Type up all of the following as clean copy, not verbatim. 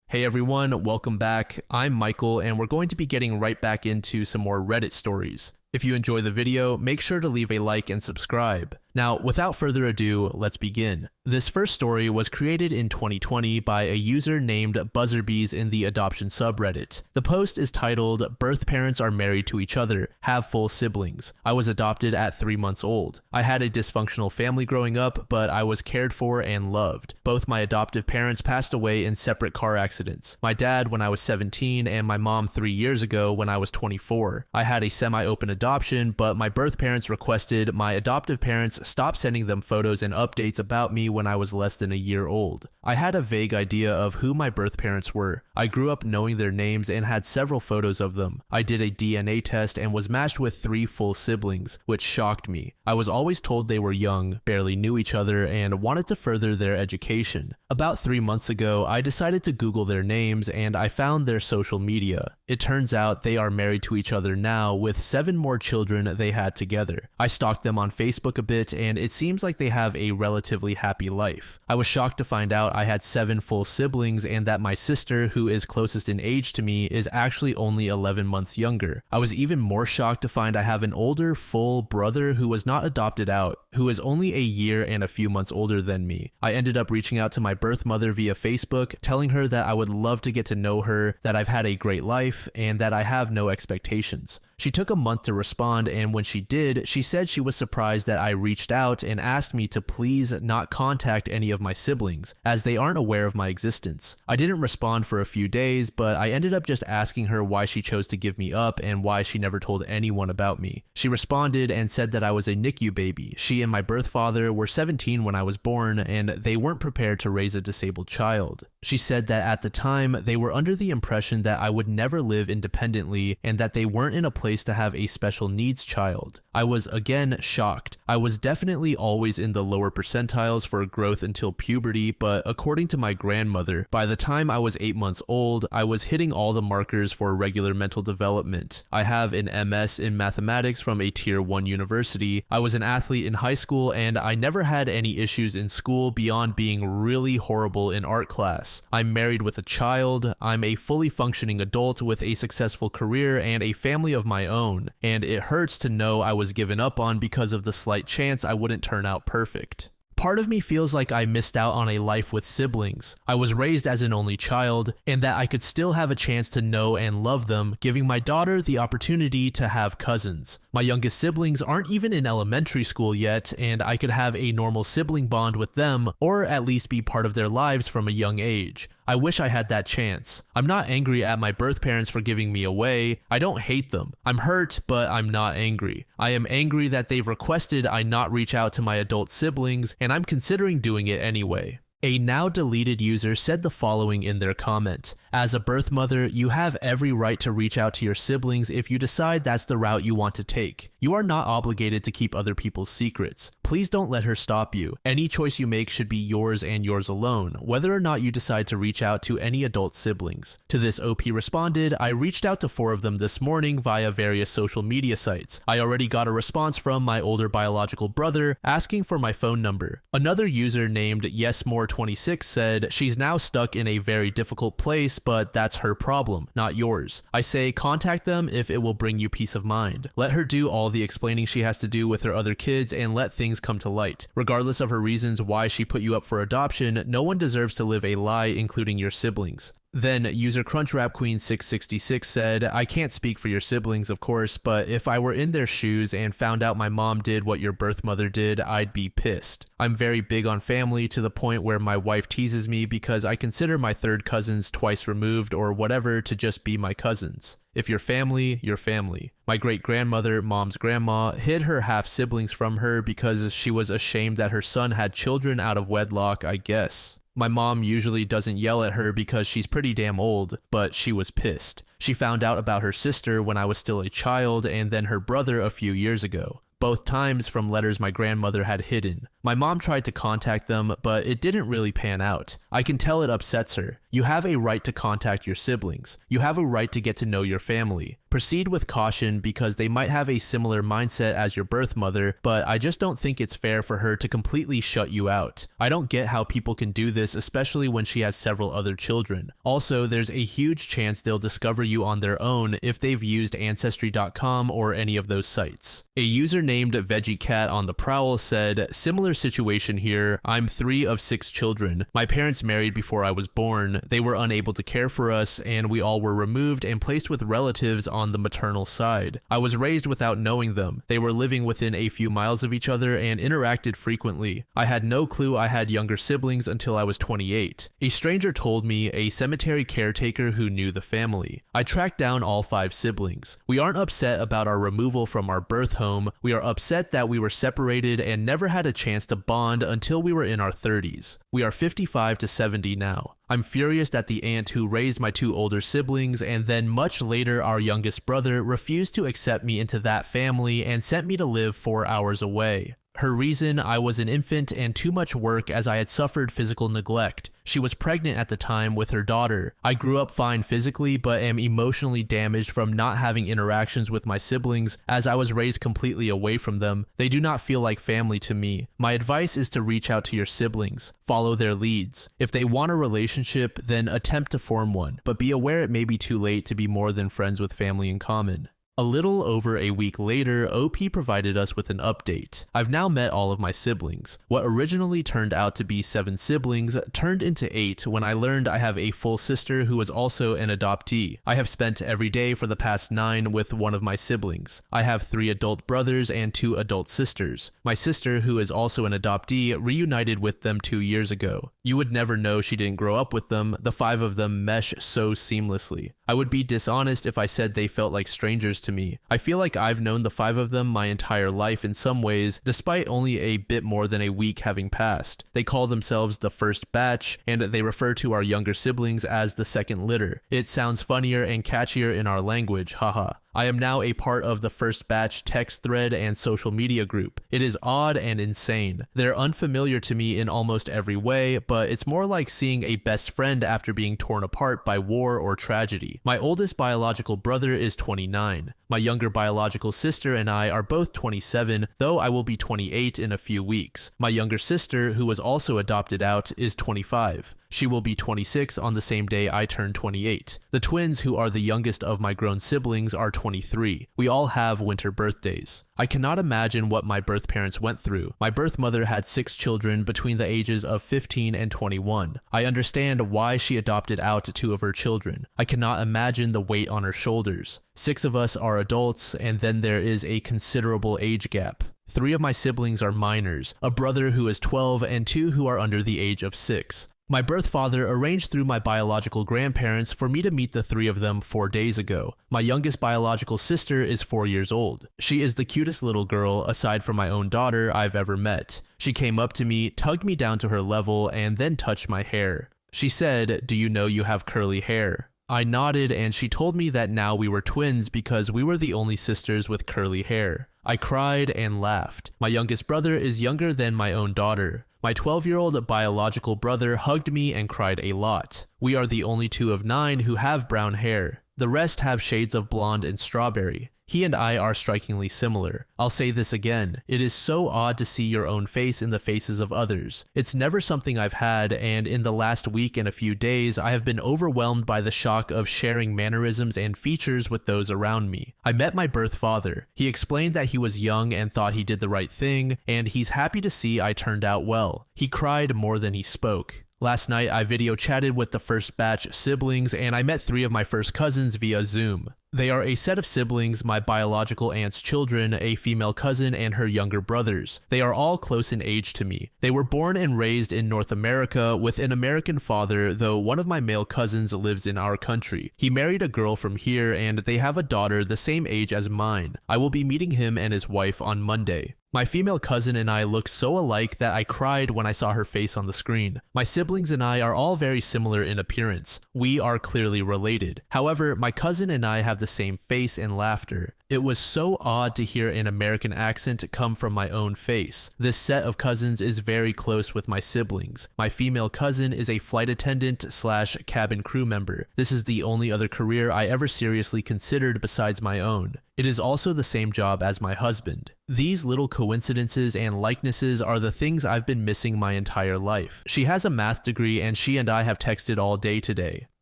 Hey everyone, welcome back. I'm Michael and we're going to be getting right back into some more Reddit stories. If you enjoy the video, make sure to leave a like and subscribe. Now, without further ado, let's begin. This first story was created in 2020 by a user named Buzzerbees in the adoption subreddit. The post is titled, "Birth parents are married to each other, have full siblings. I was adopted at 3 months old. I had a dysfunctional family growing up, but I was cared for and loved. Both my adoptive parents passed away in separate car accidents. My dad when I was 17 and my mom 3 years ago when I was 24. I had a semi-open adoption, but my birth parents requested my adoptive parents stop sending them photos and updates about me when I was less than a year old. I had a vague idea of who my birth parents were. I grew up knowing their names and had several photos of them. I did a DNA test and was matched with 3 full siblings, which shocked me. I was always told they were young, barely knew each other, and wanted to further their education. About 3 months ago, I decided to Google their names and I found their social media. It turns out they are married to each other now with 7 more children they had together. I stalked them on Facebook a bit and it seems like they have a relatively happy life. I was shocked to find out I had 7 full siblings and that my sister, who is closest in age to me, is actually only 11 months younger. I was even more shocked to find I have an older, full brother who was not adopted out, who is only a year and a few months older than me. I ended up reaching out to my birth mother via Facebook, telling her that I would love to get to know her, that I've had a great life, and that I have no expectations. She took a month to respond, and when she did, she said she was surprised that I reached out and asked me to please not contact any of my siblings, as they aren't aware of my existence. I didn't respond for a few days, but I ended up just asking her why she chose to give me up and why she never told anyone about me. She responded and said that I was a NICU baby. She and my birth father were 17 when I was born, and they weren't prepared to raise a disabled child. She said that at the time, they were under the impression that I would never live independently and that they weren't in a place to have a special needs child. I was again shocked. I was definitely always in the lower percentiles for growth until puberty, but according to my grandmother, by the time I was 8 months old, I was hitting all the markers for regular mental development. I have an MS in mathematics from a tier 1 university. I was an athlete in high school and I never had any issues in school beyond being really horrible in art class. I'm married with a child. I'm a fully functioning adult with a successful career and a family of my own, and it hurts to know I was given up on because of the slight chance I wouldn't turn out perfect. Part of me feels like I missed out on a life with siblings. I was raised as an only child, and that I could still have a chance to know and love them, giving my daughter the opportunity to have cousins. My youngest siblings aren't even in elementary school yet, and I could have a normal sibling bond with them, or at least be part of their lives from a young age. I wish I had that chance. I'm not angry at my birth parents for giving me away. I don't hate them. I'm hurt, but I'm not angry. I am angry that they've requested I not reach out to my adult siblings, and I'm considering doing it anyway. A now deleted user said the following in their comment. As a birth mother, you have every right to reach out to your siblings if you decide that's the route you want to take. You are not obligated to keep other people's secrets. Please don't let her stop you. Any choice you make should be yours and yours alone, whether or not you decide to reach out to any adult siblings. To this, OP responded, I reached out to 4 of them this morning via various social media sites. I already got a response from my older biological brother asking for my phone number. Another user named YesMore26 said, she's now stuck in a very difficult place, but that's her problem, not yours. I say contact them if it will bring you peace of mind. Let her do all the explaining she has to do with her other kids and let things come to light. Regardless of her reasons why she put you up for adoption, no one deserves to live a lie, including your siblings. Then user CrunchRapQueen666 said, I can't speak for your siblings, of course, but if I were in their shoes and found out my mom did what your birth mother did, I'd be pissed. I'm very big on family to the point where my wife teases me because I consider my third cousins twice removed or whatever to just be my cousins. If you're family, you're family. My great-grandmother, mom's grandma, hid her half-siblings from her because she was ashamed that her son had children out of wedlock, I guess. My mom usually doesn't yell at her because she's pretty damn old, but she was pissed. She found out about her sister when I was still a child and then her brother a few years ago. Both times from letters my grandmother had hidden. My mom tried to contact them, but it didn't really pan out. I can tell it upsets her. You have a right to contact your siblings. You have a right to get to know your family. Proceed with caution because they might have a similar mindset as your birth mother, but I just don't think it's fair for her to completely shut you out. I don't get how people can do this, especially when she has several other children. Also, there's a huge chance they'll discover you on their own if they've used Ancestry.com or any of those sites. A user named VeggieCat on the Prowl said, "Similar situation here. I'm 3 of 6 children. My parents married before I was born. They were unable to care for us, and we all were removed and placed with relatives on the maternal side. I was raised without knowing them. They were living within a few miles of each other and interacted frequently. I had no clue I had younger siblings until I was 28. A stranger told me, a cemetery caretaker who knew the family. I tracked down all 5 siblings. We aren't upset about our removal from our birth home. We are upset that we were separated and never had a chance to bond until we were in our 30s. We are 55 to 70 now. I'm furious that the aunt who raised my 2 older siblings and then much later our youngest brother refused to accept me into that family and sent me to live 4 hours away. Her reason, I was an infant and too much work as I had suffered physical neglect. She was pregnant at the time with her daughter. I grew up fine physically, but am emotionally damaged from not having interactions with my siblings as I was raised completely away from them. They do not feel like family to me. My advice is to reach out to your siblings. Follow their leads. If they want a relationship, then attempt to form one, but be aware it may be too late to be more than friends with family in common." A little over a week later, OP provided us with an update. I've now met all of my siblings. What originally turned out to be 7 siblings turned into 8 when I learned I have a full sister who is also an adoptee. I have spent every day for the past 9 with one of my siblings. I have 3 adult brothers and 2 adult sisters. My sister, who is also an adoptee, reunited with them 2 years ago. You would never know she didn't grow up with them. The 5 of them mesh so seamlessly. I would be dishonest if I said they felt like strangers to me. I feel like I've known the 5 of them my entire life in some ways, despite only a bit more than a week having passed. They call themselves the first batch, and they refer to our younger siblings as the second litter. It sounds funnier and catchier in our language, haha. I am now a part of the first batch text thread and social media group. It is odd and insane. They're unfamiliar to me in almost every way, but it's more like seeing a best friend after being torn apart by war or tragedy. My oldest biological brother is 29. My younger biological sister and I are both 27, though I will be 28 in a few weeks. My younger sister, who was also adopted out, is 25. She will be 26 on the same day I turn 28. The twins, who are the youngest of my grown siblings, are 23. We all have winter birthdays. I cannot imagine what my birth parents went through. My birth mother had 6 children between the ages of 15 and 21. I understand why she adopted out 2 of her children. I cannot imagine the weight on her shoulders. 6 of us are adults, and then there is a considerable age gap. 3 of my siblings are minors, a brother who is 12 and 2 who are under the age of 6. My birth father arranged through my biological grandparents for me to meet the 3 of them 4 days ago. My youngest biological sister is 4 years old. She is the cutest little girl, aside from my own daughter, I've ever met. She came up to me, tugged me down to her level, and then touched my hair. She said, "Do you know you have curly hair?" I nodded, and she told me that now we were twins because we were the only sisters with curly hair. I cried and laughed. My youngest brother is younger than my own daughter. My 12-year-old biological brother hugged me and cried a lot. We are the only 2 of 9 who have brown hair. The rest have shades of blonde and strawberry. He and I are strikingly similar. I'll say this again. It is so odd to see your own face in the faces of others. It's never something I've had, and in the last week and a few days, I have been overwhelmed by the shock of sharing mannerisms and features with those around me. I met my birth father. He explained that he was young and thought he did the right thing, and he's happy to see I turned out well. He cried more than he spoke. Last night, I video chatted with the first batch siblings, and I met 3 of my first cousins via Zoom. They are a set of siblings, my biological aunt's children, a female cousin, and her younger brothers. They are all close in age to me. They were born and raised in North America with an American father, though one of my male cousins lives in our country. He married a girl from here, and they have a daughter the same age as mine. I will be meeting him and his wife on Monday. My female cousin and I look so alike that I cried when I saw her face on the screen. My siblings and I are all very similar in appearance. We are clearly related. However, my cousin and I have the same face and laughter. It was so odd to hear an American accent come from my own face. This set of cousins is very close with my siblings. My female cousin is a flight attendant / cabin crew member. This is the only other career I ever seriously considered besides my own. It is also the same job as my husband. These little coincidences and likenesses are the things I've been missing my entire life. She has a math degree and she and I have texted all day today.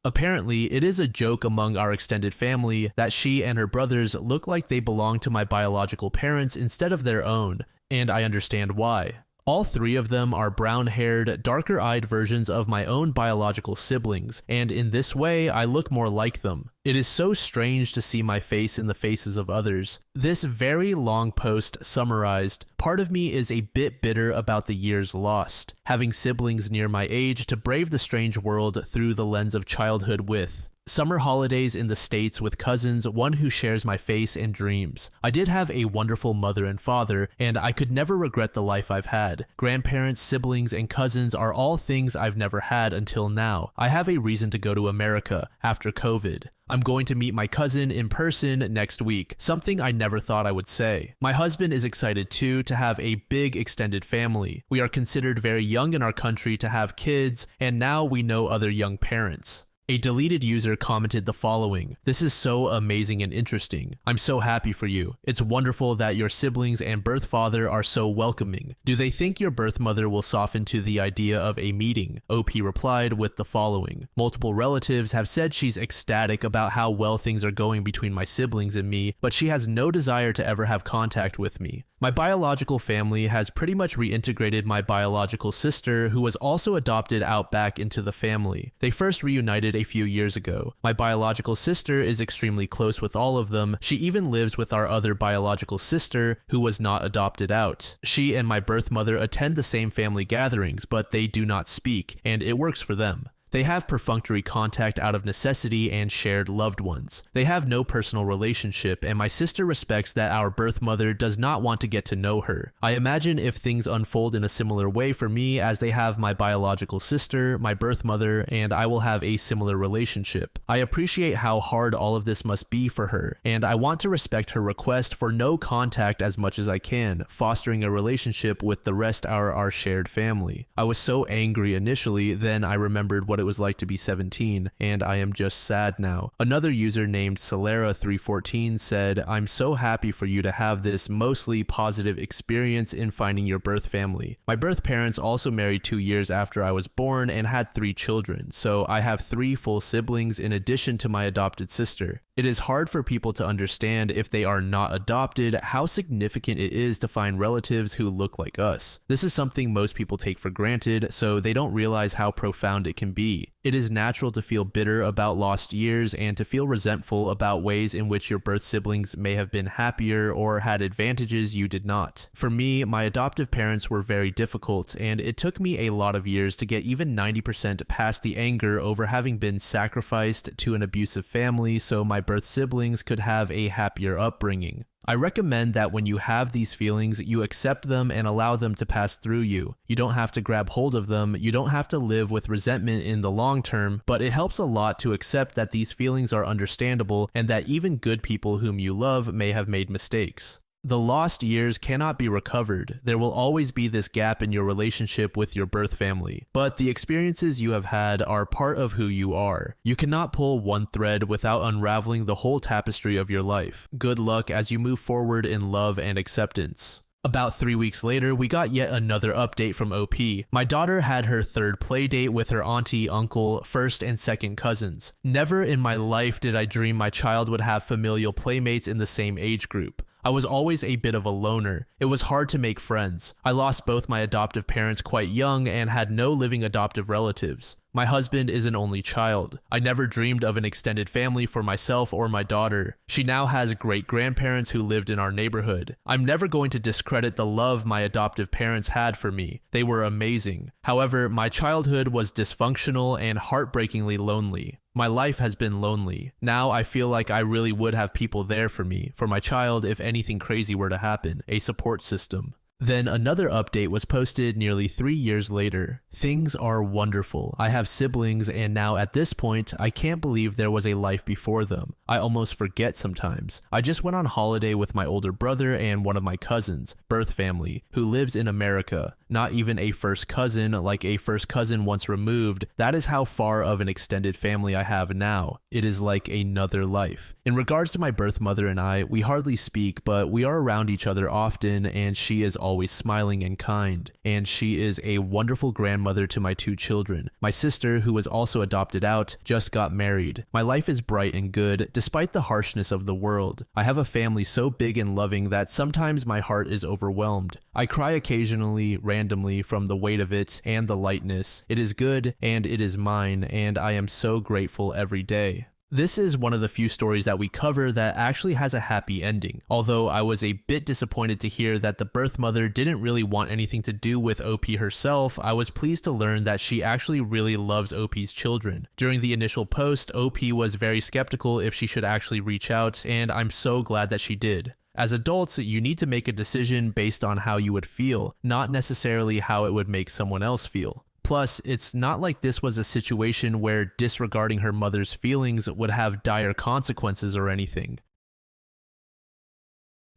Apparently, it is a joke among our extended family that she and her brothers look like they belong to my biological parents instead of their own, and I understand why. All three of them are brown-haired, darker-eyed versions of my own biological siblings, and in this way, I look more like them. It is so strange to see my face in the faces of others. This very long post summarized, part of me is a bit bitter about the years lost, having siblings near my age to brave the strange world through the lens of childhood with. Summer holidays in the States with cousins, one who shares my face and dreams. I did have a wonderful mother and father, and I could never regret the life I've had. Grandparents, siblings, and cousins are all things I've never had until now. I have a reason to go to America after COVID. I'm going to meet my cousin in person next week, something I never thought I would say. My husband is excited too to have a big extended family. We are considered very young in our country to have kids, and now we know other young parents. A deleted user commented the following: "This is so amazing and interesting. I'm so happy for you. It's wonderful that your siblings and birth father are so welcoming. Do they think your birth mother will soften to the idea of a meeting?" OP replied with the following: "Multiple relatives have said she's ecstatic about how well things are going between my siblings and me, but she has no desire to ever have contact with me. My biological family has pretty much reintegrated my biological sister, who was also adopted out back into the family. They first reunited a few years ago. My biological sister is extremely close with all of them. She even lives with our other biological sister, who was not adopted out. She and my birth mother attend the same family gatherings, but they do not speak, and it works for them. They have perfunctory contact out of necessity and shared loved ones. They have no personal relationship, and my sister respects that our birth mother does not want to get to know her. I imagine if things unfold in a similar way for me as they have my biological sister, my birth mother, and I will have a similar relationship. I appreciate how hard all of this must be for her, and I want to respect her request for no contact as much as I can, fostering a relationship with the rest of our shared family. I was so angry initially, then I remembered what it was like to be 17, and I am just sad now." Another user named Solera314 said, "I'm so happy for you to have this mostly positive experience in finding your birth family. My birth parents also married 2 years after I was born and had 3 children, so I have 3 full siblings in addition to my adopted sister. It is hard for people to understand if they are not adopted how significant it is to find relatives who look like us. This is something most people take for granted, so they don't realize how profound it can be. It is natural to feel bitter about lost years and to feel resentful about ways in which your birth siblings may have been happier or had advantages you did not. For me, my adoptive parents were very difficult, and it took me a lot of years to get even 90% past the anger over having been sacrificed to an abusive family so my birth siblings could have a happier upbringing. I recommend that when you have these feelings, you accept them and allow them to pass through you. You don't have to grab hold of them, you don't have to live with resentment in the long term, but it helps a lot to accept that these feelings are understandable and that even good people whom you love may have made mistakes. The lost years cannot be recovered. There will always be this gap in your relationship with your birth family, but the experiences you have had are part of who you are. You cannot pull one thread without unraveling the whole tapestry of your life. Good luck as you move forward in love and acceptance." About 3 weeks later, we got yet another update from OP. My daughter had her 3rd play date with her auntie, uncle, 1st and 2nd cousins. Never in my life did I dream my child would have familial playmates in the same age group. I was always a bit of a loner. It was hard to make friends. I lost both my adoptive parents quite young and had no living adoptive relatives. My husband is an only child. I never dreamed of an extended family for myself or my daughter. She now has great-grandparents who lived in our neighborhood. I'm never going to discredit the love my adoptive parents had for me. They were amazing. However, my childhood was dysfunctional and heartbreakingly lonely. My life has been lonely. Now I feel like I really would have people there for me, for my child if anything crazy were to happen, a support system. Then another update was posted nearly 3 years later. Things are wonderful. I have siblings, and now at this point, I can't believe there was a life before them. I almost forget sometimes. I just went on holiday with my older brother and one of my cousins, birth family, who lives in America. Not even a first cousin, like a first cousin once removed. That is how far of an extended family I have now. It is like another life. In regards to my birth mother and I, we hardly speak, but we are around each other often, and she is always smiling and kind. And she is a wonderful grandmother to my 2 children. My sister, who was also adopted out, just got married. My life is bright and good, despite the harshness of the world. I have a family so big and loving that sometimes my heart is overwhelmed. I cry occasionally, randomly, from the weight of it and the lightness. It is good, and it is mine, and I am so grateful every day. This is one of the few stories that we cover that actually has a happy ending, although I was a bit disappointed to hear that the birth mother didn't really want anything to do with OP herself. I was pleased to learn that she actually really loves OP's children. During the initial post, OP was very skeptical if she should actually reach out, and I'm so glad that she did. As adults, you need to make a decision based on how you would feel, not necessarily how it would make someone else feel. Plus, it's not like this was a situation where disregarding her mother's feelings would have dire consequences or anything.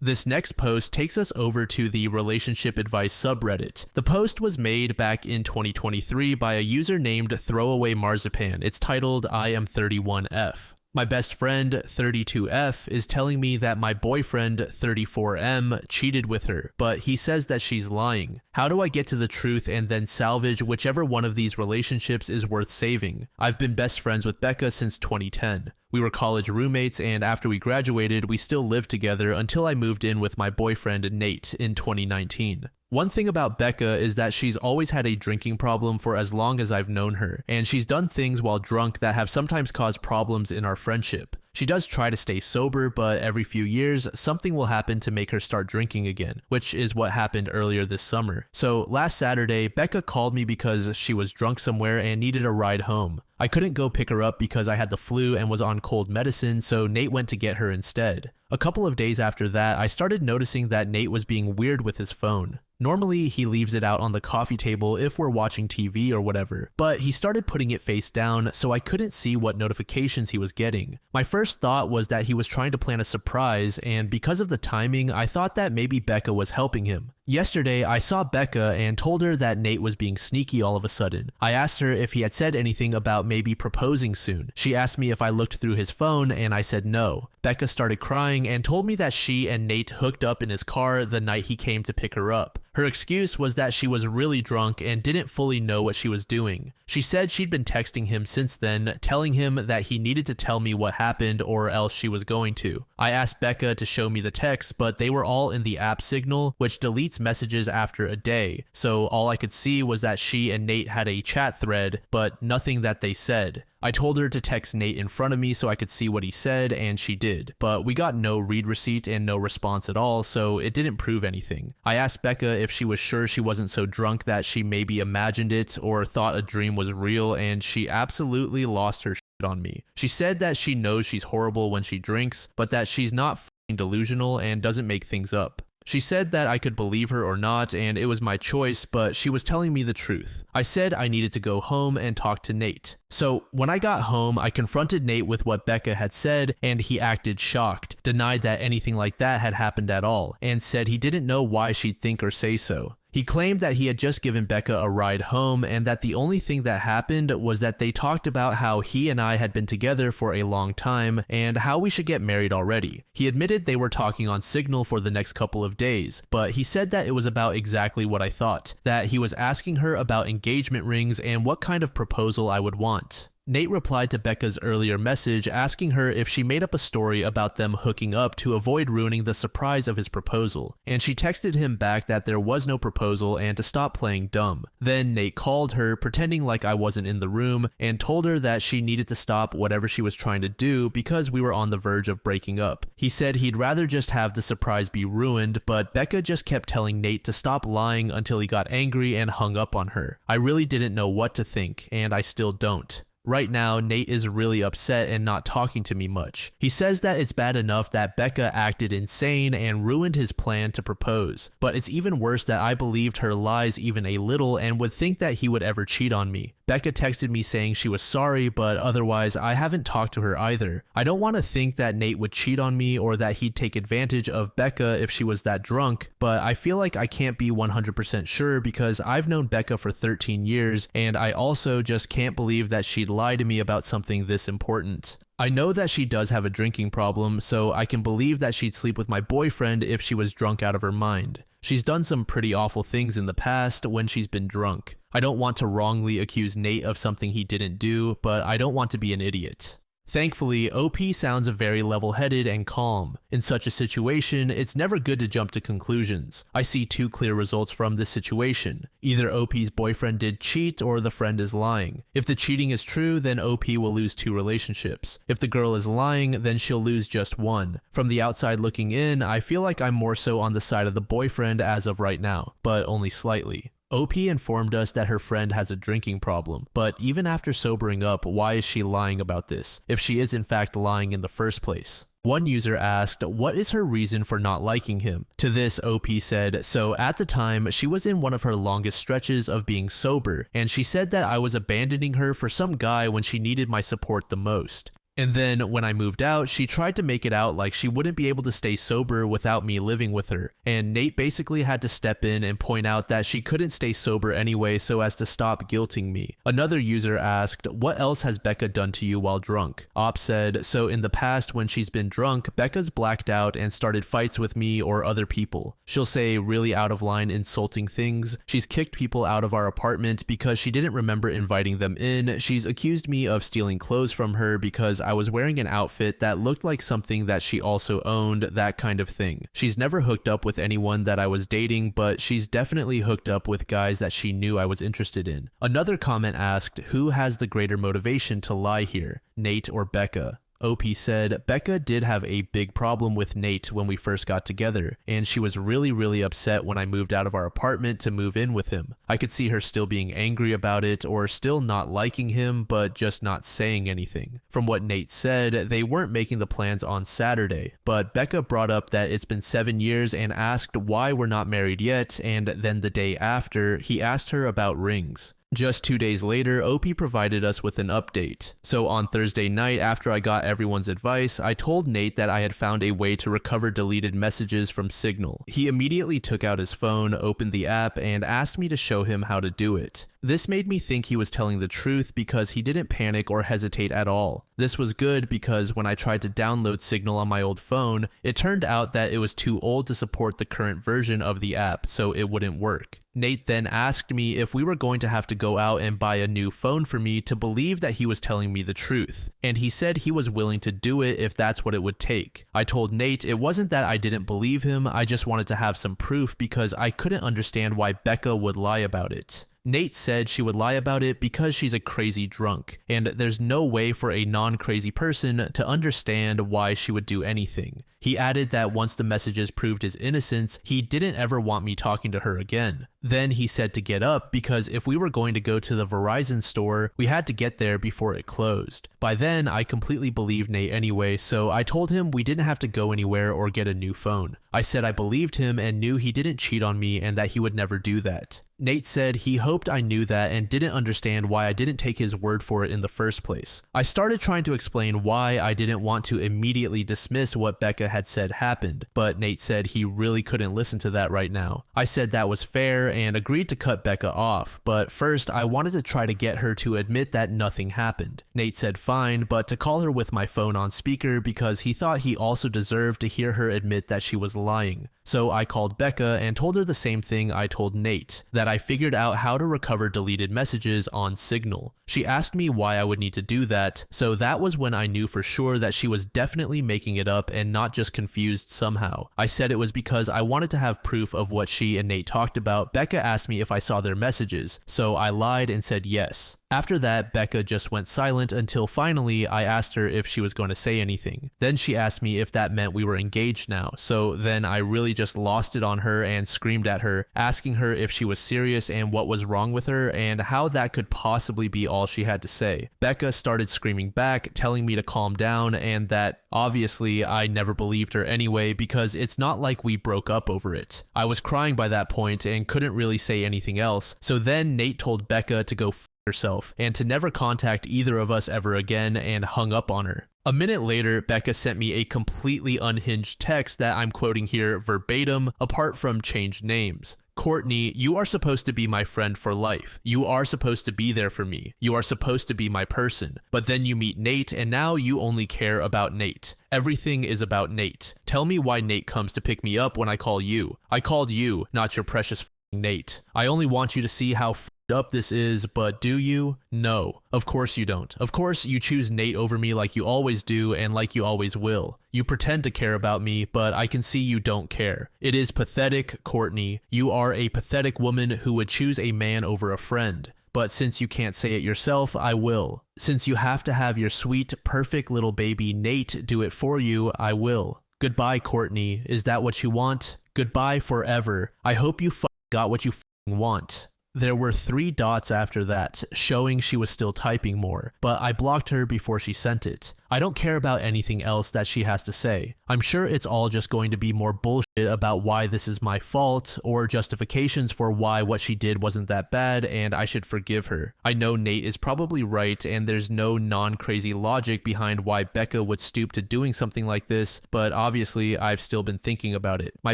This next post takes us over to the relationship advice subreddit. The post was made back in 2023 by a user named Throwaway Marzipan. It's titled I am 31F. My best friend, 32F, is telling me that my boyfriend, 34M, cheated with her, but he says that she's lying. How do I get to the truth and then salvage whichever one of these relationships is worth saving? I've been best friends with Becca since 2010. We were college roommates, and after we graduated, we still lived together until I moved in with my boyfriend, Nate, in 2019. One thing about Becca is that she's always had a drinking problem for as long as I've known her, and she's done things while drunk that have sometimes caused problems in our friendship. She does try to stay sober, but every few years, something will happen to make her start drinking again, which is what happened earlier this summer. So last Saturday, Becca called me because she was drunk somewhere and needed a ride home. I couldn't go pick her up because I had the flu and was on cold medicine, so Nate went to get her instead. A couple of days after that, I started noticing that Nate was being weird with his phone. Normally, he leaves it out on the coffee table if we're watching TV or whatever, but he started putting it face down, so I couldn't see what notifications he was getting. My first thought was that he was trying to plan a surprise, and because of the timing, I thought that maybe Becca was helping him. Yesterday, I saw Becca and told her that Nate was being sneaky all of a sudden. I asked her if he had said anything about maybe proposing soon. She asked me if I looked through his phone, and I said no. Becca started crying and told me that she and Nate hooked up in his car the night he came to pick her up. Her excuse was that she was really drunk and didn't fully know what she was doing. She said she'd been texting him since then, telling him that he needed to tell me what happened or else she was going to. I asked Becca to show me the texts, but they were all in the app Signal, which deletes messages after a day. So all I could see was that she and Nate had a chat thread, but nothing that they said. I told her to text Nate in front of me so I could see what he said, and she did. But we got no read receipt and no response at all, so it didn't prove anything. I asked Becca if she was sure she wasn't so drunk that she maybe imagined it or thought a dream was real, and she absolutely lost her shit on me. She said that she knows she's horrible when she drinks, but that she's not f***ing delusional and doesn't make things up. She said that I could believe her or not, and it was my choice, but she was telling me the truth. I said I needed to go home and talk to Nate. So when I got home, I confronted Nate with what Becca had said, and he acted shocked, denied that anything like that had happened at all, and said he didn't know why she'd think or say so. He claimed that he had just given Becca a ride home and that the only thing that happened was that they talked about how he and I had been together for a long time and how we should get married already. He admitted they were talking on Signal for the next couple of days, but he said that it was about exactly what I thought, that he was asking her about engagement rings and what kind of proposal I would want. Nate replied to Becca's earlier message asking her if she made up a story about them hooking up to avoid ruining the surprise of his proposal, and she texted him back that there was no proposal and to stop playing dumb. Then Nate called her, pretending like I wasn't in the room, and told her that she needed to stop whatever she was trying to do because we were on the verge of breaking up. He said he'd rather just have the surprise be ruined, but Becca just kept telling Nate to stop lying until he got angry and hung up on her. I really didn't know what to think, and I still don't. Right now, Nate is really upset and not talking to me much. He says that it's bad enough that Becca acted insane and ruined his plan to propose, but it's even worse that I believed her lies even a little and would think that he would ever cheat on me. Becca texted me saying she was sorry, but otherwise I haven't talked to her either. I don't want to think that Nate would cheat on me or that he'd take advantage of Becca if she was that drunk, but I feel like I can't be 100% sure because I've known Becca for 13 years and I also just can't believe that she'd lie to me about something this important. I know that she does have a drinking problem, so I can believe that she'd sleep with my boyfriend if she was drunk out of her mind. She's done some pretty awful things in the past when she's been drunk. I don't want to wrongly accuse Nate of something he didn't do, but I don't want to be an idiot. Thankfully, OP sounds very level-headed and calm. In such a situation, it's never good to jump to conclusions. I see two clear results from this situation. Either OP's boyfriend did cheat or the friend is lying. If the cheating is true, then OP will lose 2 relationships. If the girl is lying, then she'll lose just 1. From the outside looking in, I feel like I'm more so on the side of the boyfriend as of right now, but only slightly. OP informed us that her friend has a drinking problem, but even after sobering up, why is she lying about this, if she is in fact lying in the first place? One user asked, what is her reason for not liking him? To this, OP said, so at the time, she was in one of her longest stretches of being sober, and she said that I was abandoning her for some guy when she needed my support the most. And then, when I moved out, she tried to make it out like she wouldn't be able to stay sober without me living with her, and Nate basically had to step in and point out that she couldn't stay sober anyway so as to stop guilting me. Another user asked, what else has Becca done to you while drunk? Op said, so in the past when she's been drunk, Becca's blacked out and started fights with me or other people. She'll say really out of line insulting things. She's kicked people out of our apartment because she didn't remember inviting them in. She's accused me of stealing clothes from her because I was wearing an outfit that looked like something that she also owned, that kind of thing. She's never hooked up with anyone that I was dating, but she's definitely hooked up with guys that she knew I was interested in. Another comment asked, who has the greater motivation to lie here, Nate or Becca? OP said, Becca did have a big problem with Nate when we first got together, and she was really upset when I moved out of our apartment to move in with him. I could see her still being angry about it or still not liking him, but just not saying anything. From what Nate said, they weren't making the plans on Saturday, but Becca brought up that it's been 7 years and asked why we're not married yet, and then the day after, he asked her about rings. Just 2 days later, OP provided us with an update. So on Thursday night, after I got everyone's advice, I told Nate that I had found a way to recover deleted messages from Signal. He immediately took out his phone, opened the app, and asked me to show him how to do it. This made me think he was telling the truth because he didn't panic or hesitate at all. This was good because when I tried to download Signal on my old phone, it turned out that it was too old to support the current version of the app, so it wouldn't work. Nate then asked me if we were going to have to go out and buy a new phone for me to believe that he was telling me the truth, and he said he was willing to do it if that's what it would take. I told Nate it wasn't that I didn't believe him, I just wanted to have some proof because I couldn't understand why Becca would lie about it. Nate said she would lie about it because she's a crazy drunk, and there's no way for a non-crazy person to understand why she would do anything. He added that once the messages proved his innocence, he didn't ever want me talking to her again. Then he said to get up because if we were going to go to the Verizon store, we had to get there before it closed. By then, I completely believed Nate anyway, so I told him we didn't have to go anywhere or get a new phone. I said I believed him and knew he didn't cheat on me and that he would never do that. Nate said he hoped I knew that and didn't understand why I didn't take his word for it in the first place. I started trying to explain why I didn't want to immediately dismiss what Becca had said happened, but Nate said he really couldn't listen to that right now. I said that was fair and agreed to cut Becca off, but first I wanted to try to get her to admit that nothing happened. Nate said fine, but to call her with my phone on speaker because he thought he also deserved to hear her admit that she was lying. So I called Becca and told her the same thing I told Nate, that I figured out how to recover deleted messages on Signal. She asked me why I would need to do that, so that was when I knew for sure that she was definitely making it up and not just confused somehow. I said it was because I wanted to have proof of what she and Nate talked about. Becca asked me if I saw their messages, so I lied and said yes. After that, Becca just went silent until finally I asked her if she was going to say anything. Then she asked me if that meant we were engaged now, so then I really just lost it on her and screamed at her, asking her if she was serious and what was wrong with her and how that could possibly be all she had to say. Becca started screaming back, telling me to calm down, and that obviously I never believed her anyway because it's not like we broke up over it. I was crying by that point and couldn't really say anything else, so then Nate told Becca to go herself and to never contact either of us ever again and hung up on her. A minute later, Becca sent me a completely unhinged text that I'm quoting here verbatim, apart from changed names. Courtney, you are supposed to be my friend for life. You are supposed to be there for me. You are supposed to be my person. But then you meet Nate and now you only care about Nate. Everything is about Nate. Tell me why Nate comes to pick me up when I call you. I called you, not your precious Nate. I only want you to see how up this is, but do you? No. Of course you don't. Of course you choose Nate over me like you always do and like you always will. You pretend to care about me, but I can see you don't care. It is pathetic, Courtney. You are a pathetic woman who would choose a man over a friend. But since you can't say it yourself, I will. Since you have to have your sweet, perfect little baby Nate do it for you, I will. Goodbye, Courtney. Is that what you want? Goodbye forever. I hope you got what you want. There were 3 dots after that, showing she was still typing more, but I blocked her before she sent it. I don't care about anything else that she has to say. I'm sure it's all just going to be more bullshit about why this is my fault, or justifications for why what she did wasn't that bad and I should forgive her. I know Nate is probably right and there's no non-crazy logic behind why Becca would stoop to doing something like this, but obviously I've still been thinking about it. My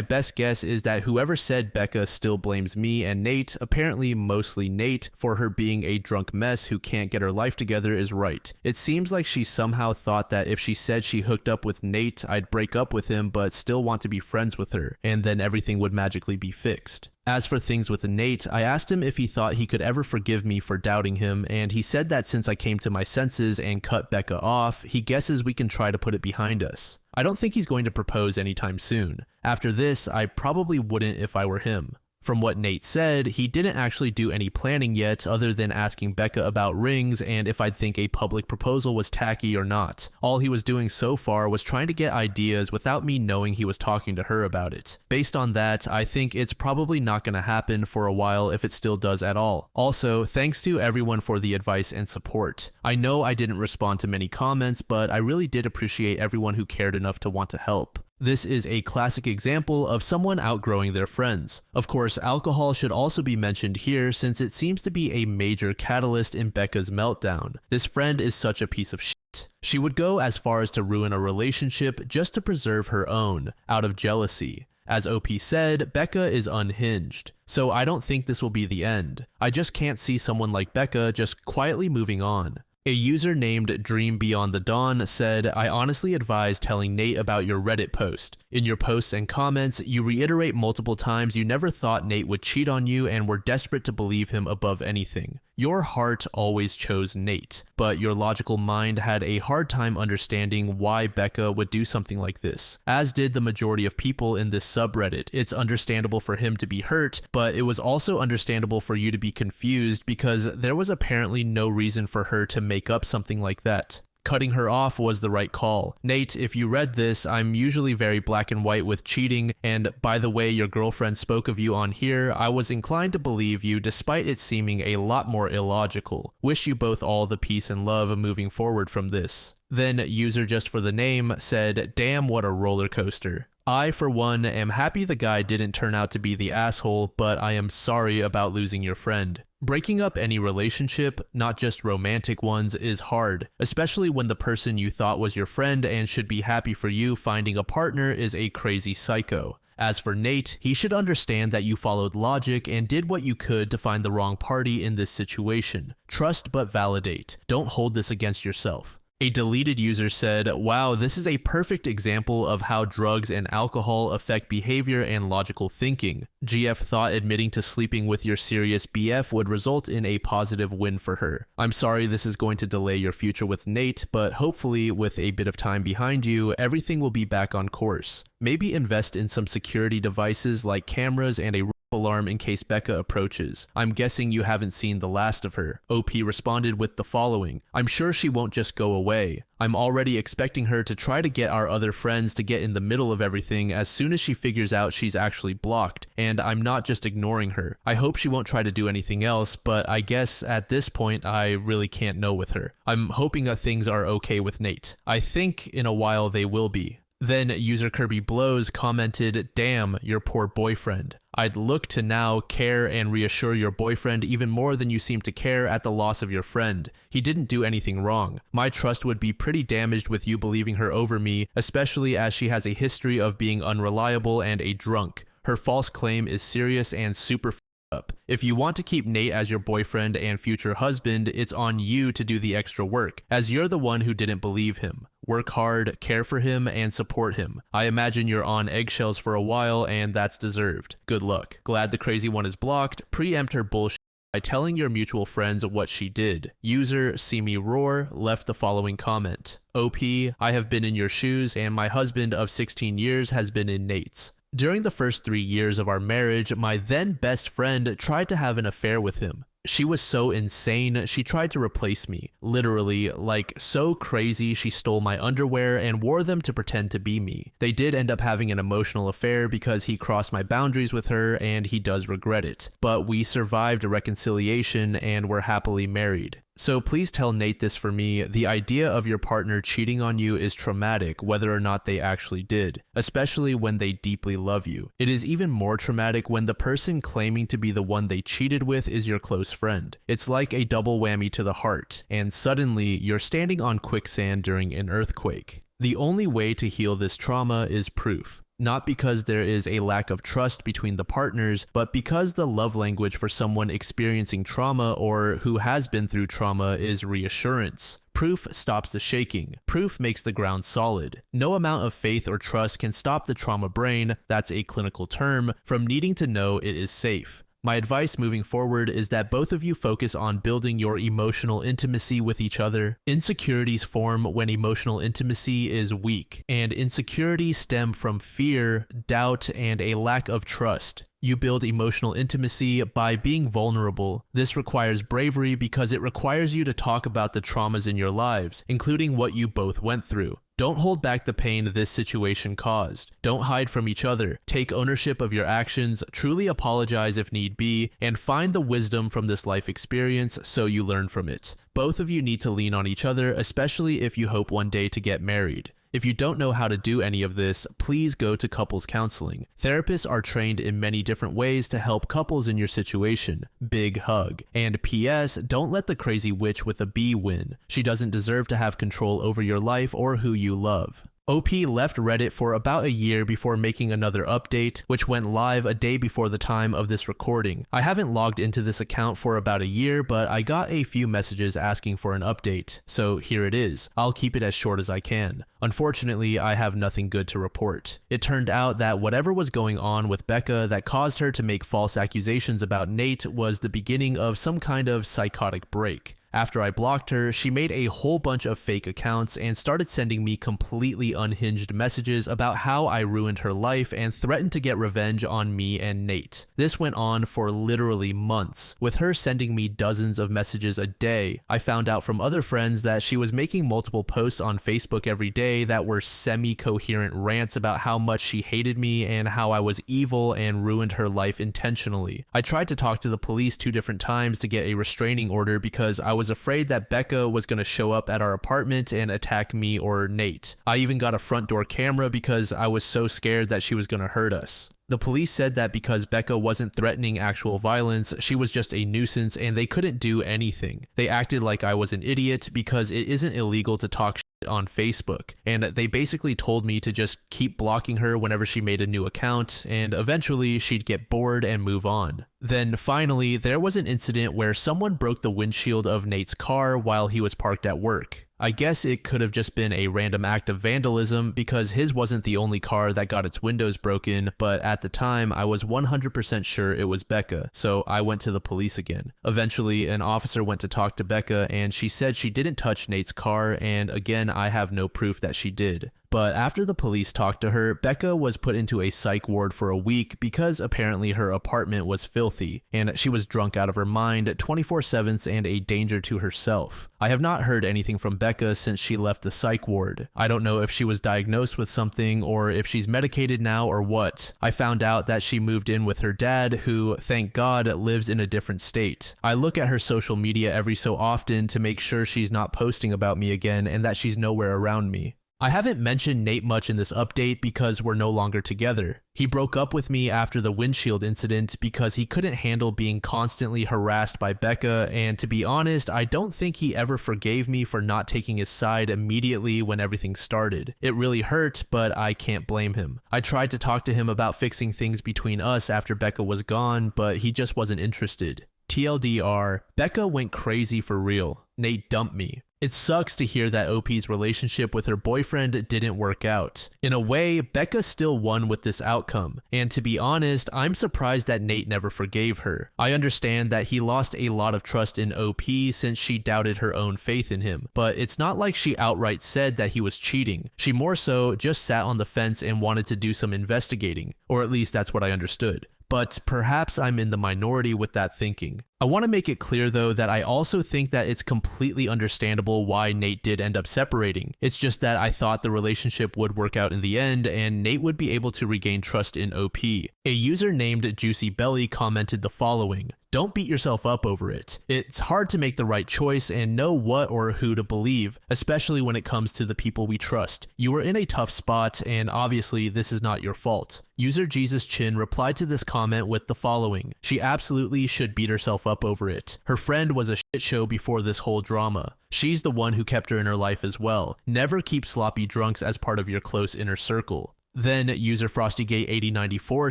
best guess is that whoever said Becca still blames me and Nate, apparently mostly Nate, for her being a drunk mess who can't get her life together is right. It seems like she somehow thought that if she said she hooked up with Nate, I'd break up with him but still want to be friends with her, and then everything would magically be fixed. As for things with Nate, I asked him if he thought he could ever forgive me for doubting him, and he said that since I came to my senses and cut Becca off, he guesses we can try to put it behind us. I don't think he's going to propose anytime soon. After this, I probably wouldn't if I were him. From what Nate said, he didn't actually do any planning yet other than asking Becca about rings and if I'd think a public proposal was tacky or not. All he was doing so far was trying to get ideas without me knowing he was talking to her about it. Based on that, I think it's probably not going to happen for a while if it still does at all. Also, thanks to everyone for the advice and support. I know I didn't respond to many comments, but I really did appreciate everyone who cared enough to want to help. This is a classic example of someone outgrowing their friends. Of course, alcohol should also be mentioned here since it seems to be a major catalyst in Becca's meltdown. This friend is such a piece of shit. She would go as far as to ruin a relationship just to preserve her own, out of jealousy. As OP said, Becca is unhinged, so I don't think this will be the end. I just can't see someone like Becca just quietly moving on. A user named Dream Beyond the Dawn said, I honestly advise telling Nate about your Reddit post. In your posts and comments, you reiterate multiple times you never thought Nate would cheat on you and were desperate to believe him above anything. Your heart always chose Nate, but your logical mind had a hard time understanding why Becca would do something like this. As did the majority of people in this subreddit. It's understandable for him to be hurt, but it was also understandable for you to be confused because there was apparently no reason for her to make up something like that. Cutting her off was the right call. Nate, if you read this, I'm usually very black and white with cheating, and by the way your girlfriend spoke of you on here, I was inclined to believe you despite it seeming a lot more illogical. Wish you both all the peace and love moving forward from this. Then user just for the name said, damn what a roller coaster. I, for one, am happy the guy didn't turn out to be the asshole, but I am sorry about losing your friend. Breaking up any relationship, not just romantic ones, is hard, especially when the person you thought was your friend and should be happy for you finding a partner is a crazy psycho. As for Nate, he should understand that you followed logic and did what you could to find the wrong party in this situation. Trust but validate. Don't hold this against yourself. A deleted user said, wow, this is a perfect example of how drugs and alcohol affect behavior and logical thinking. GF thought admitting to sleeping with your serious BF would result in a positive win for her. I'm sorry this is going to delay your future with Nate, but hopefully with a bit of time behind you, everything will be back on course. Maybe invest in some security devices like cameras and a alarm in case Becca approaches. I'm guessing you haven't seen the last of her. OP responded with the following: I'm sure she won't just go away. I'm already expecting her to try to get our other friends to get in the middle of everything as soon as she figures out she's actually blocked, and I'm not just ignoring her. I hope she won't try to do anything else, but I guess at this point I really can't know with her. I'm hoping that things are okay with Nate. I think in a while they will be. Then user Kirby Blows commented, "Damn, your poor boyfriend. I'd look to now care and reassure your boyfriend even more than you seem to care at the loss of your friend. He didn't do anything wrong. My trust would be pretty damaged with you believing her over me, especially as she has a history of being unreliable and a drunk. Her false claim is serious and super up. If you want to keep Nate as your boyfriend and future husband, it's on you to do the extra work, as you're the one who didn't believe him. Work hard, care for him, and support him. I imagine you're on eggshells for a while, and that's deserved. Good luck. Glad the crazy one is blocked. Preempt her bullshit by telling your mutual friends what she did." User See Me Roar left the following comment: "OP, I have been in your shoes, and my husband of 16 years has been in Nate's. During the first 3 years of our marriage, my then best friend tried to have an affair with him. She was so insane, she tried to replace me. Literally, like, so crazy she stole my underwear and wore them to pretend to be me. They did end up having an emotional affair because he crossed my boundaries with her and he does regret it. But we survived a reconciliation and were happily married. So please tell Nate this for me. The idea of your partner cheating on you is traumatic whether or not they actually did, especially when they deeply love you. It is even more traumatic when the person claiming to be the one they cheated with is your close friend. It's like a double whammy to the heart, and suddenly you're standing on quicksand during an earthquake. The only way to heal this trauma is proof. Not because there is a lack of trust between the partners, but because the love language for someone experiencing trauma or who has been through trauma is reassurance. Proof stops the shaking. Proof makes the ground solid. No amount of faith or trust can stop the trauma brain, that's a clinical term, from needing to know it is safe. My advice moving forward is that both of you focus on building your emotional intimacy with each other. Insecurities form when emotional intimacy is weak, and insecurities stem from fear, doubt, and a lack of trust. You build emotional intimacy by being vulnerable. This requires bravery because it requires you to talk about the traumas in your lives, including what you both went through. Don't hold back the pain this situation caused. Don't hide from each other. Take ownership of your actions, truly apologize if need be, and find the wisdom from this life experience so you learn from it. Both of you need to lean on each other, especially if you hope one day to get married. If you don't know how to do any of this, please go to couples counseling. Therapists are trained in many different ways to help couples in your situation. Big hug. And P.S. Don't let the crazy witch with a B win. She doesn't deserve to have control over your life or who you love. OP left Reddit for about a year before making another update, which went live a day before the time of this recording. I haven't logged into this account for about a year, but I got a few messages asking for an update, so here it is. I'll keep it as short as I can. Unfortunately, I have nothing good to report. It turned out that whatever was going on with Becca that caused her to make false accusations about Nate was the beginning of some kind of psychotic break. After I blocked her, she made a whole bunch of fake accounts and started sending me completely unhinged messages about how I ruined her life and threatened to get revenge on me and Nate. This went on for literally months, with her sending me dozens of messages a day. I found out from other friends that she was making multiple posts on Facebook every day that were semi-coherent rants about how much she hated me and how I was evil and ruined her life intentionally. I tried to talk to the police 2 different times to get a restraining order because I was afraid that Becca was going to show up at our apartment and attack me or Nate. I even got a front door camera because I was so scared that she was going to hurt us. The police said that because Becca wasn't threatening actual violence, she was just a nuisance and they couldn't do anything. They acted like I was an idiot because it isn't illegal to talk shit on Facebook, and they basically told me to just keep blocking her whenever she made a new account, and eventually she'd get bored and move on. Then finally, there was an incident where someone broke the windshield of Nate's car while he was parked at work. I guess it could have just been a random act of vandalism because his wasn't the only car that got its windows broken, but at the time I was 100% sure it was Becca, so I went to the police again. Eventually, an officer went to talk to Becca and she said she didn't touch Nate's car, and again I have no proof that she did. But after the police talked to her, Becca was put into a psych ward for a week because apparently her apartment was filthy, and she was drunk out of her mind 24/7 and a danger to herself. I have not heard anything from Becca since she left the psych ward. I don't know if she was diagnosed with something or if she's medicated now or what. I found out that she moved in with her dad, who, thank God, lives in a different state. I look at her social media every so often to make sure she's not posting about me again and that she's nowhere around me. I haven't mentioned Nate much in this update because we're no longer together. He broke up with me after the windshield incident because he couldn't handle being constantly harassed by Becca, and to be honest, I don't think he ever forgave me for not taking his side immediately when everything started. It really hurt, but I can't blame him. I tried to talk to him about fixing things between us after Becca was gone, but he just wasn't interested. TLDR, Becca went crazy for real. Nate dumped me. It sucks to hear that OP's relationship with her boyfriend didn't work out. In a way, Becca still won with this outcome, and to be honest, I'm surprised that Nate never forgave her. I understand that he lost a lot of trust in OP since she doubted her own faith in him, but it's not like she outright said that he was cheating. She more so just sat on the fence and wanted to do some investigating, or at least that's what I understood. But perhaps I'm in the minority with that thinking. I want to make it clear though that I also think that it's completely understandable why Nate did end up separating. It's just that I thought the relationship would work out in the end and Nate would be able to regain trust in OP. A user named Juicy Belly commented the following: "Don't beat yourself up over it. It's hard to make the right choice and know what or who to believe, especially when it comes to the people we trust. You were in a tough spot and obviously this is not your fault." User Jesus Chin replied to this comment with the following: "She absolutely should beat herself up over it. Her friend was a shit show before this whole drama. She's the one who kept her in her life as well. Never keep sloppy drunks as part of your close inner circle." Then user FrostyGate8094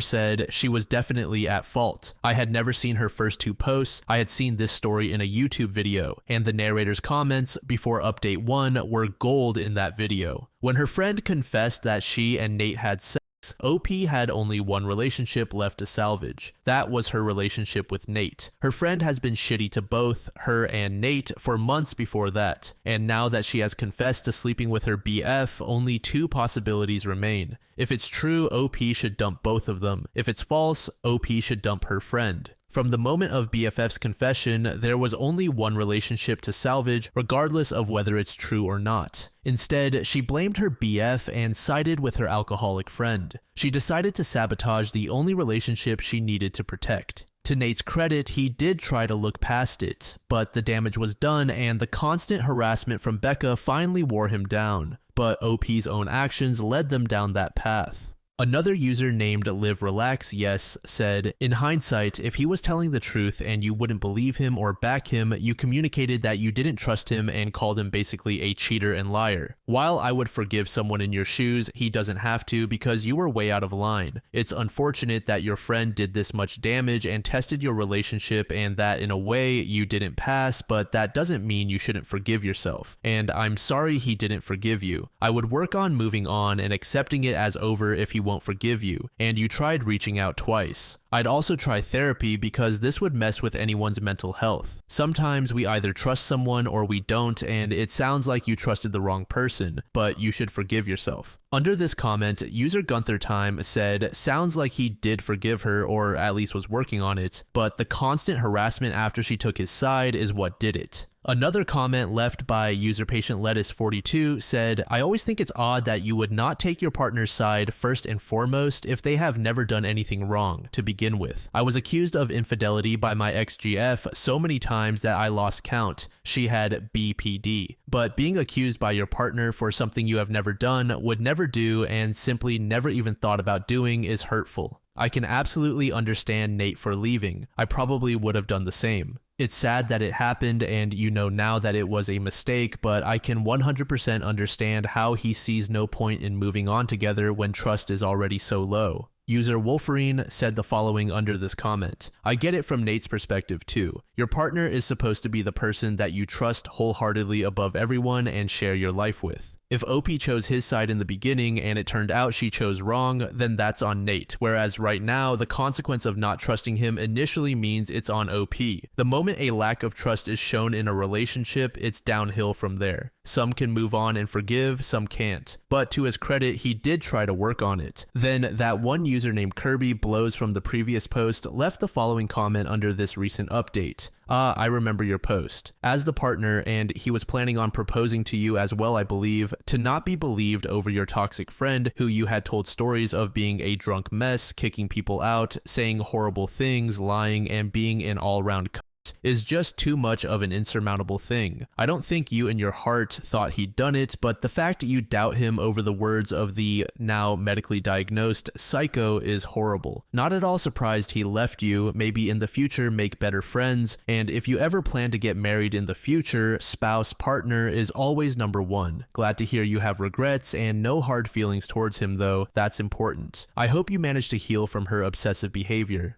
said, "She was definitely at fault. I had never seen her first two posts. I had seen this story in a YouTube video, and the narrator's comments before update 1 were gold in that video. When her friend confessed that she and Nate had sex, OP had only one relationship left to salvage. That was her relationship with Nate. Her friend has been shitty to both her and Nate for months before that, and now that she has confessed to sleeping with her BF, only two possibilities remain. If it's true, OP should dump both of them. If it's false, OP should dump her friend. From the moment of BFF's confession, there was only one relationship to salvage, regardless of whether it's true or not. Instead, she blamed her BF and sided with her alcoholic friend. She decided to sabotage the only relationship she needed to protect. To Nate's credit, he did try to look past it, but the damage was done and the constant harassment from Becca finally wore him down. But OP's own actions led them down that path. Another user named Live Relax Yes said, "In hindsight, if he was telling the truth and you wouldn't believe him or back him, you communicated that you didn't trust him and called him basically a cheater and liar. While I would forgive someone in your shoes, he doesn't have to because you were way out of line. It's unfortunate that your friend did this much damage and tested your relationship and that in a way you didn't pass, but that doesn't mean you shouldn't forgive yourself. And I'm sorry he didn't forgive you. I would work on moving on and accepting it as over if he won't forgive you, and you tried reaching out twice. I'd also try therapy because this would mess with anyone's mental health. Sometimes we either trust someone or we don't, and it sounds like you trusted the wrong person, but you should forgive yourself." Under this comment, user Gunther Time said, "Sounds like he did forgive her, or at least was working on it, but the constant harassment after she took his side is what did it." Another comment left by user Patient Lettuce 42 said, "I always think it's odd that you would not take your partner's side first and foremost if they have never done anything wrong to begin with. I was accused of infidelity by my ex-GF so many times that I lost count. She had BPD. But being accused by your partner for something you have never done, would never do, and simply never even thought about doing is hurtful. I can absolutely understand Nate for leaving. I probably would have done the same. It's sad that it happened and you know now that it was a mistake, but I can 100% understand how he sees no point in moving on together when trust is already so low." User Wolferine said the following under this comment: "I get it from Nate's perspective too. Your partner is supposed to be the person that you trust wholeheartedly above everyone and share your life with. If OP chose his side in the beginning and it turned out she chose wrong, then that's on Nate, whereas right now, the consequence of not trusting him initially means it's on OP. The moment a lack of trust is shown in a relationship, it's downhill from there. Some can move on and forgive, some can't. But to his credit, he did try to work on it. Then that one user named Kirby Blows from the previous post left the following comment under this recent update. I remember your post. As the partner, and he was planning on proposing to you as well, I believe, to not be believed over your toxic friend who you had told stories of being a drunk mess, kicking people out, saying horrible things, lying, and being an all-around is just too much of an insurmountable thing. I don't think you in your heart thought he'd done it, but the fact that you doubt him over the words of the now medically diagnosed psycho is horrible. Not at all surprised he left you. Maybe in the future make better friends, and if you ever plan to get married in the future, spouse, partner is always number one. Glad to hear you have regrets and no hard feelings towards him though, that's important. I hope you manage to heal from her obsessive behavior.